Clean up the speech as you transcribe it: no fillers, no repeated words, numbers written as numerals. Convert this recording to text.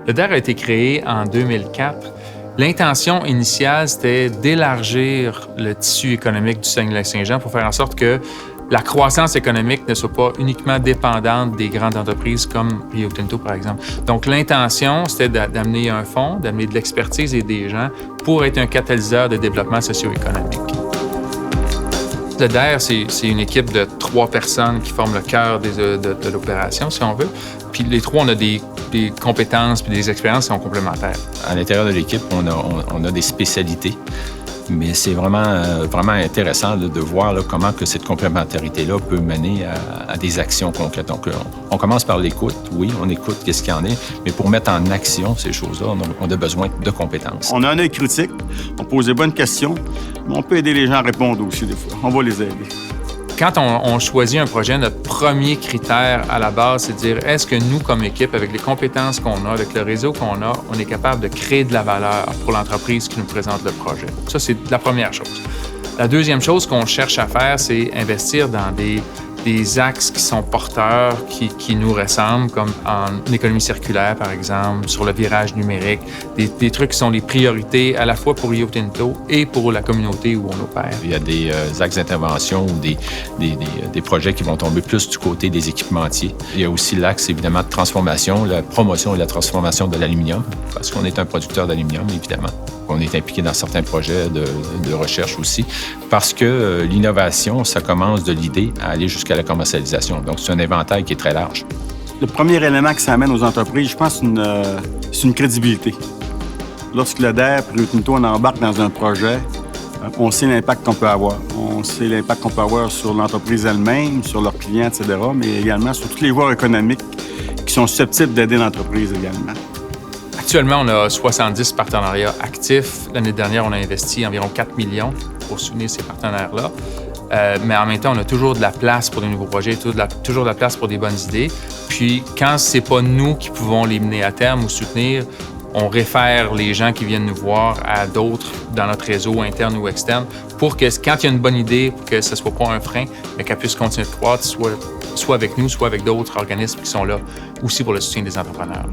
Le DER a été créé en 2004. L'intention initiale, c'était d'élargir le tissu économique du Saguenay-Lac-Saint-Jean pour faire en sorte que la croissance économique ne soit pas uniquement dépendante des grandes entreprises comme Rio Tinto, par exemple. Donc, l'intention, c'était d'amener un fonds, d'amener de l'expertise et des gens pour être un catalyseur de développement socio-économique. Le DER, c'est une équipe de 3 personnes qui forment le cœur de l'opération, si on veut. Puis les 3, on a des compétences puis des expériences qui sont complémentaires. À l'intérieur de l'équipe, on a des spécialités. Mais c'est vraiment intéressant de voir là, comment que cette complémentarité-là peut mener à des actions concrètes. Donc, on commence par l'écoute. Oui, on écoute qu'est-ce qu'il y en est, mais pour mettre en action ces choses-là, on a besoin de compétences. On a un œil critique, on pose des bonnes questions, mais on peut aider les gens à répondre aussi des fois. On va les aider. Quand on choisit un projet, notre premier critère à la base, c'est de dire est-ce que nous, comme équipe, avec les compétences qu'on a, avec le réseau qu'on a, on est capable de créer de la valeur pour l'entreprise qui nous présente le projet. Ça, c'est la première chose. La deuxième chose qu'on cherche à faire, c'est investir dans des axes qui sont porteurs, qui nous ressemblent, comme en économie circulaire, par exemple, sur le virage numérique, des trucs qui sont les priorités à la fois pour Rio Tinto et pour la communauté où on opère. Il y a des axes d'intervention ou des projets qui vont tomber plus du côté des équipementiers. Il y a aussi l'axe, évidemment, de transformation, la promotion et la transformation de l'aluminium, parce qu'on est un producteur d'aluminium, évidemment. On est impliqué dans certains projets de recherche aussi, parce que l'innovation, ça commence de l'idée à aller jusqu'à la commercialisation. Donc, c'est un éventail qui est très large. Le premier élément que ça amène aux entreprises, je pense, c'est une crédibilité. Lorsque le DER et Rio Tinto, on embarque dans un projet, on sait l'impact qu'on peut avoir. On sait l'impact qu'on peut avoir sur l'entreprise elle-même, sur leurs clients, etc., mais également sur toutes les voies économiques qui sont susceptibles d'aider l'entreprise également. Actuellement, on a 70 partenariats actifs. L'année dernière, on a investi environ 4 millions pour soutenir ces partenaires-là. Mais en même temps, on a toujours de la place pour de nouveaux projets, toujours de la place pour des bonnes idées. Puis, quand c'est pas nous qui pouvons les mener à terme ou soutenir, on réfère les gens qui viennent nous voir à d'autres dans notre réseau interne ou externe pour que, quand il y a une bonne idée, pour que ce ne soit pas un frein, mais qu'elle puisse continuer de croître, soit avec nous, soit avec d'autres organismes qui sont là aussi pour le soutien des entrepreneurs.